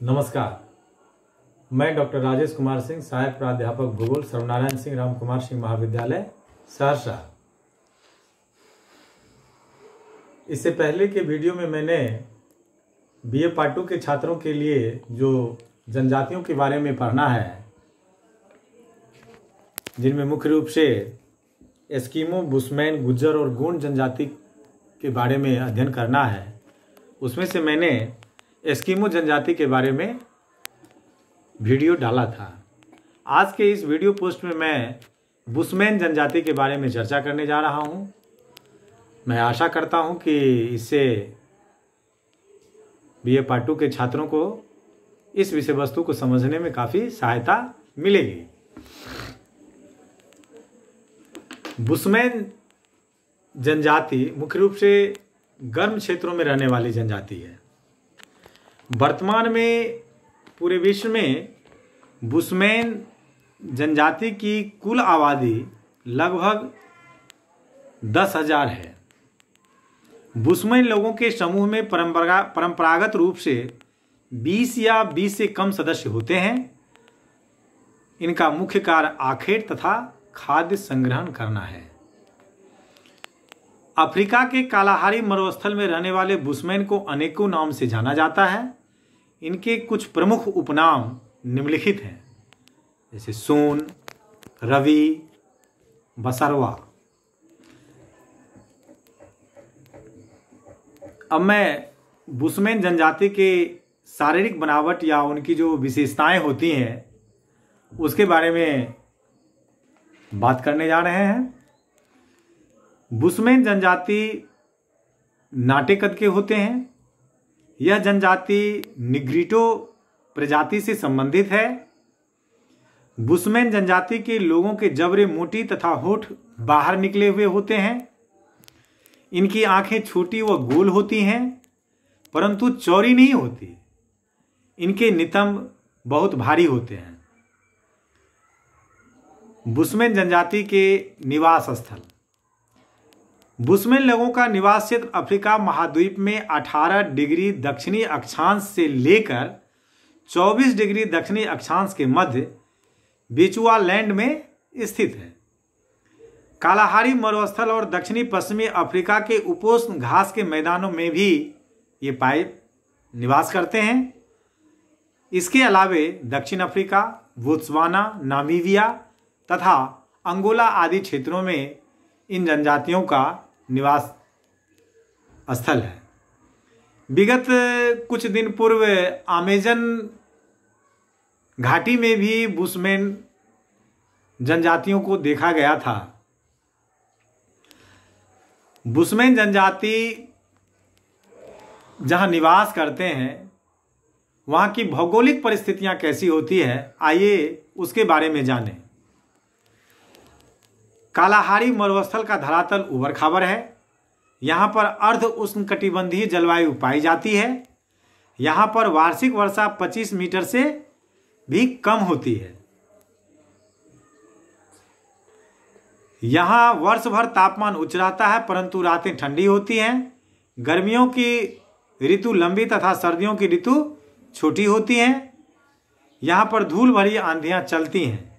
नमस्कार, मैं डॉक्टर राजेश कुमार सिंह, सहायक प्राध्यापक भूगोल, सर्वनारायण सिंह राम कुमार सिंह महाविद्यालय, सहरसा। इससे पहले के वीडियो में मैंने बीए पार्ट 2 के छात्रों के लिए जो जनजातियों के बारे में पढ़ना है, जिनमें मुख्य रूप से एस्किमो, बुशमैन, गुज्जर और गोंड जनजाति के बारे में अध्ययन करना है, उसमें से मैंने एस्किमो जनजाति के बारे में वीडियो डाला था। आज के इस वीडियो पोस्ट में मैं बुशमैन जनजाति के बारे में चर्चा करने जा रहा हूं। मैं आशा करता हूं कि इससे बीए पार्ट 2 के छात्रों को इस विषय वस्तु को समझने में काफ़ी सहायता मिलेगी। बुशमैन जनजाति मुख्य रूप से गर्म क्षेत्रों में रहने वाली जनजाति है। वर्तमान में पूरे विश्व में बुशमैन जनजाति की कुल आबादी लगभग 10,000 है। बुशमैन लोगों के समूह में परंपरागत रूप से 20 या 20 से कम सदस्य होते हैं। इनका मुख्य कार्य आखेट तथा खाद्य संग्रहण करना है। अफ्रीका के कालाहारी मरुस्थल में रहने वाले बुशमैन को अनेकों नाम से जाना जाता है। इनके कुछ प्रमुख उपनाम निम्नलिखित हैं, जैसे सोन, रवि, बसरवा। अब मैं बुशमैन जनजाति के शारीरिक बनावट या उनकी जो विशेषताएं होती हैं उसके बारे में बात करने जा रहे हैं। बुशमैन जनजाति नाटे कद के होते हैं। यह जनजाति निग्रिटो प्रजाति से संबंधित है। बुशमैन जनजाति के लोगों के जबड़े मोटी तथा होठ बाहर निकले हुए होते हैं। इनकी आंखें छोटी व गोल होती हैं, परंतु चौड़ी नहीं होती। इनके नितंब बहुत भारी होते हैं। बुशमैन जनजाति के निवास स्थल। बुशमैन लोगों का निवास क्षेत्र अफ्रीका महाद्वीप में 18 डिग्री दक्षिणी अक्षांश से लेकर 24 डिग्री दक्षिणी अक्षांश के मध्य बेचुआलैंड में स्थित है। कालाहारी मरुस्थल और दक्षिणी पश्चिमी अफ्रीका के उपोष्ण घास के मैदानों में भी ये पाए निवास करते हैं। इसके अलावे दक्षिण अफ्रीका, बोत्सवाना, नामीबिया तथा अंगोला आदि क्षेत्रों में इन जनजातियों का निवास स्थल है। विगत कुछ दिन पूर्व अमेजन घाटी में भी बुशमैन जनजातियों को देखा गया था। बुशमैन जनजाति जहां निवास करते हैं वहां की भौगोलिक परिस्थितियां कैसी होती है, आइए उसके बारे में जानें। कालाहारी मरुस्थल का धरातल उबड़ खाबड़ है। यहाँ पर अर्ध उष्णकटिबंधीय जलवायु पाई जाती है। यहाँ पर वार्षिक वर्षा 25 मीटर से भी कम होती है। यहाँ वर्ष भर तापमान उच्च रहता है, परंतु रातें ठंडी होती हैं। गर्मियों की ऋतु लंबी तथा सर्दियों की ऋतु छोटी होती हैं। यहाँ पर धूल भरी आंधियां चलती हैं।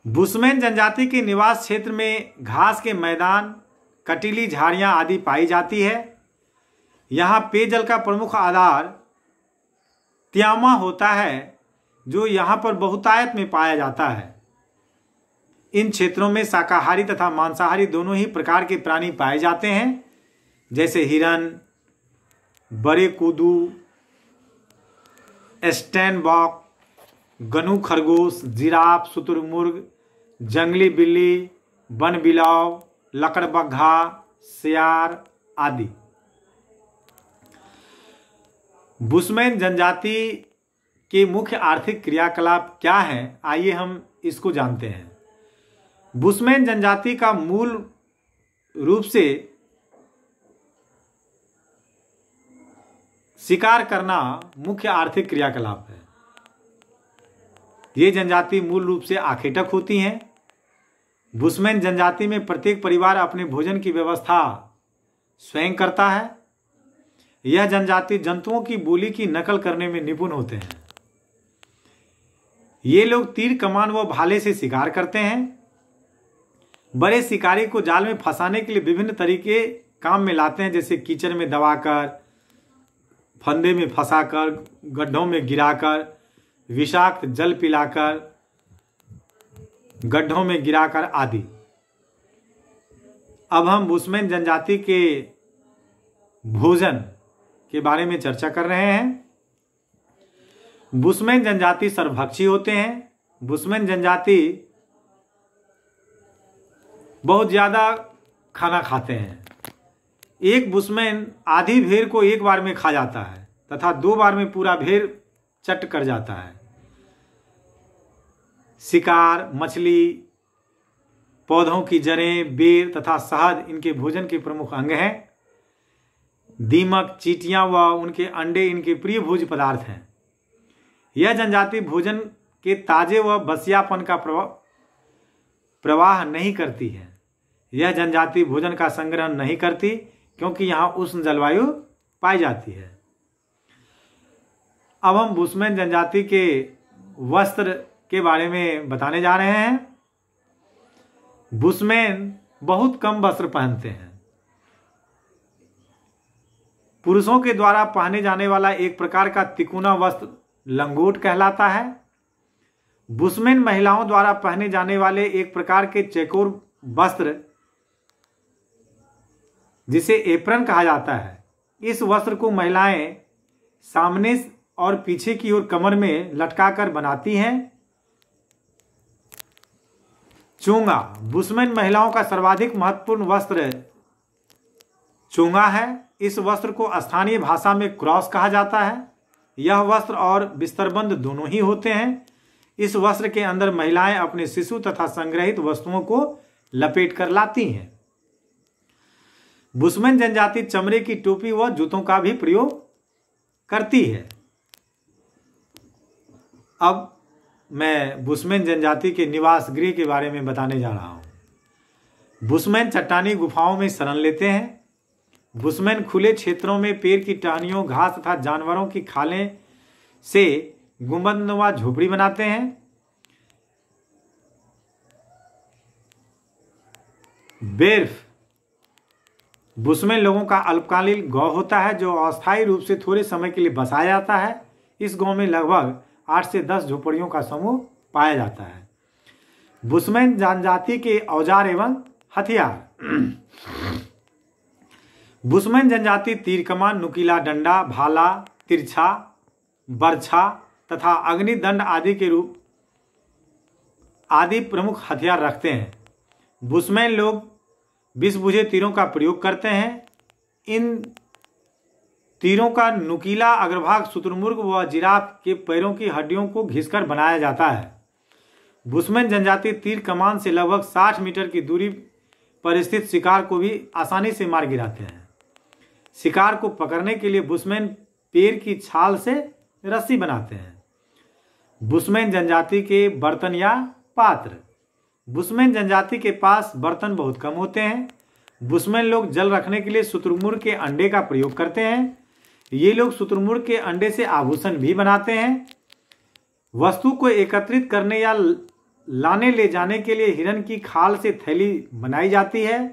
बुशमैन जनजाति के निवास क्षेत्र में घास के मैदान, कटीली झाड़ियां आदि पाई जाती है। यहाँ पेयजल का प्रमुख आधार त्यामा होता है, जो यहाँ पर बहुतायत में पाया जाता है। इन क्षेत्रों में शाकाहारी तथा मांसाहारी दोनों ही प्रकार के प्राणी पाए जाते हैं, जैसे हिरन, बड़े कूदू, स्टैनबॉक, गनु खरगोश, जिराफ, शुतुरमुर्ग, जंगली बिल्ली, वन बिलाव, लकड़बग्घा, सियार आदि। बुशमैन जनजाति के मुख्य आर्थिक क्रियाकलाप क्या हैं, आइए हम इसको जानते हैं। बुशमैन जनजाति का मूल रूप से शिकार करना मुख्य आर्थिक क्रियाकलाप है। ये जनजाति मूल रूप से आखेटक होती हैं। बुशमैन जनजाति में प्रत्येक परिवार अपने भोजन की व्यवस्था स्वयं करता है। यह जनजाति जंतुओं की बोली की नकल करने में निपुण होते हैं। ये लोग तीर कमान व भाले से शिकार करते हैं। बड़े शिकारी को जाल में फंसाने के लिए विभिन्न तरीके काम में लाते हैं, जैसे कीचड़ में दबाकर, फंदे में फंसाकर, गड्ढों में गिराकर, विषाक्त जल पिलाकर, गड्ढों में गिराकर आदि। अब हम बुशमैन जनजाति के भोजन के बारे में चर्चा कर रहे हैं। बुशमैन जनजाति सर्वभक्षी होते हैं। बुशमैन जनजाति बहुत ज्यादा खाना खाते हैं। एक बुशमैन आधी भेड़ को एक बार में खा जाता है तथा 2 बार में पूरा भेड़ चट कर जाता है। शिकार, मछली, पौधों की जड़ें, बेर तथा शहद इनके भोजन के प्रमुख अंग हैं। दीमक, चींटियां व उनके अंडे इनके प्रिय भोज्य पदार्थ हैं। यह जनजाति भोजन के ताजे व बसियापन का प्रवाह नहीं करती है। यह जनजाति भोजन का संग्रहण नहीं करती क्योंकि यहाँ उष्ण जलवायु पाई जाती है। अब हम बुशमैन जनजाति के वस्त्र के बारे में बताने जा रहे हैं। बुशमैन बहुत कम वस्त्र पहनते हैं। पुरुषों के द्वारा पहने जाने वाला एक प्रकार का तिकोना वस्त्र लंगोट कहलाता है। बुशमैन महिलाओं द्वारा पहने जाने वाले एक प्रकार के चौकोर वस्त्र, जिसे एप्रन कहा जाता है, इस वस्त्र को महिलाएं सामने और पीछे की ओर कमर में लटकाकर बनाती हैं। चोंगा, बुशमैन महिलाओं का सर्वाधिक महत्वपूर्ण वस्त्र चोंगा है। इस वस्त्र को स्थानीय भाषा में क्रॉस कहा जाता है। यह वस्त्र और बिस्तरबंद दोनों ही होते हैं। इस वस्त्र के अंदर महिलाएं अपने शिशु तथा संग्रहित वस्तुओं को लपेट कर लाती हैं। बुशमैन जनजाति चमड़े की टोपी व जूतों का भी प्रयोग करती है। अब मैं बुशमैन जनजाति के निवास गृह के बारे में बताने जा रहा हूं। बुशमैन चट्टानी गुफाओं में शरण लेते हैं। बुशमैन खुले क्षेत्रों में पेड़ की टहनियों, घास तथा जानवरों की खालें से गुंबदनुमा झोपड़ी बनाते हैं। बेर्फ बुशमैन लोगों का अल्पकालीन गांव होता है जो अस्थायी रूप से थोड़े समय के लिए बसाया जाता है। इस गांव में लगभग 8 से 10 झोपड़ियों का समूह पाया जाता है। बुशमैन जनजाति के औजार एवं हथियार। बुशमैन जनजाति तीर कमान, नुकीला डंडा, भाला, तिरछा, बरछा तथा अग्निदंड आदि के रूप आदि प्रमुख हथियार रखते हैं। बुशमैन लोग विष बुझे तीरों का प्रयोग करते हैं। इन तीरों का नुकीला अग्रभाग शुतुरमुर्ग व जिराफ के पैरों की हड्डियों को घिसकर बनाया जाता है। बुशमैन जनजाति तीर कमान से लगभग 60 मीटर की दूरी पर स्थित शिकार को भी आसानी से मार गिराते हैं। शिकार को पकड़ने के लिए बुशमैन पेड़ की छाल से रस्सी बनाते हैं। बुशमैन जनजाति के बर्तन या पात्र। बुशमैन जनजाति के पास बर्तन बहुत कम होते हैं। बुशमैन लोग जल रखने के लिए शुतुरमुर्ग के अंडे का प्रयोग करते हैं। ये लोग शुतुरमुर्ग के अंडे से आभूषण भी बनाते हैं। वस्तु को एकत्रित करने या लाने ले जाने के लिए हिरन की खाल से थैली बनाई जाती है।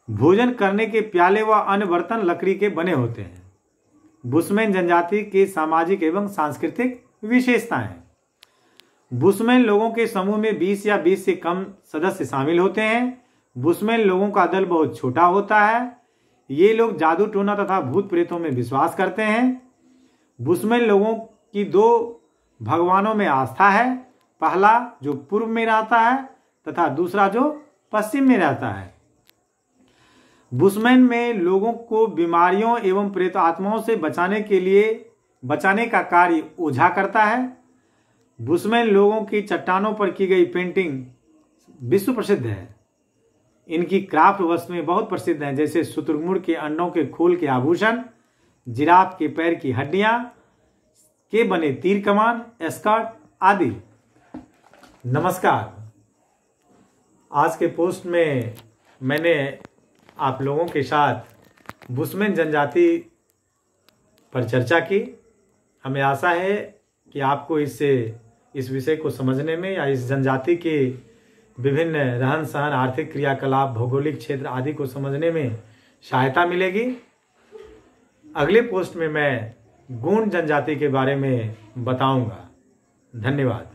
भोजन करने के प्याले व अन्य बर्तन लकड़ी के बने होते हैं। बुशमैन जनजाति के सामाजिक एवं सांस्कृतिक विशेषताएं। बुशमैन लोगों के समूह में 20 या 20 से कम सदस्य शामिल होते हैं। बुशमैन लोगों का दल बहुत छोटा होता है। ये लोग जादू टोना तथा भूत प्रेतों में विश्वास करते हैं। बुशमैन लोगों की 2 भगवानों में आस्था है। पहला जो पूर्व में रहता है तथा दूसरा जो पश्चिम में रहता है। बुशमैन में लोगों को बीमारियों एवं प्रेत आत्माओं से बचाने का कार्य ओझा करता है। बुशमैन लोगों की चट्टानों पर की गई पेंटिंग विश्व प्रसिद्ध है। इनकी क्राफ्ट वस्तुएं बहुत प्रसिद्ध हैं, जैसे शुतुरमुर्ग के अंडों के खोल के आभूषण, जिराफ के पैर की हड्डियां के बने तीर कमान, स्कर्ट आदि। नमस्कार। आज के पोस्ट में मैंने आप लोगों के साथ बुशमैन जनजाति पर चर्चा की। हमें आशा है कि आपको इससे इस विषय को समझने में या इस जनजाति के विभिन्न रहन सहन, आर्थिक क्रियाकलाप, भौगोलिक क्षेत्र आदि को समझने में सहायता मिलेगी। अगले पोस्ट में मैं गोंड जनजाति के बारे में बताऊंगा। धन्यवाद।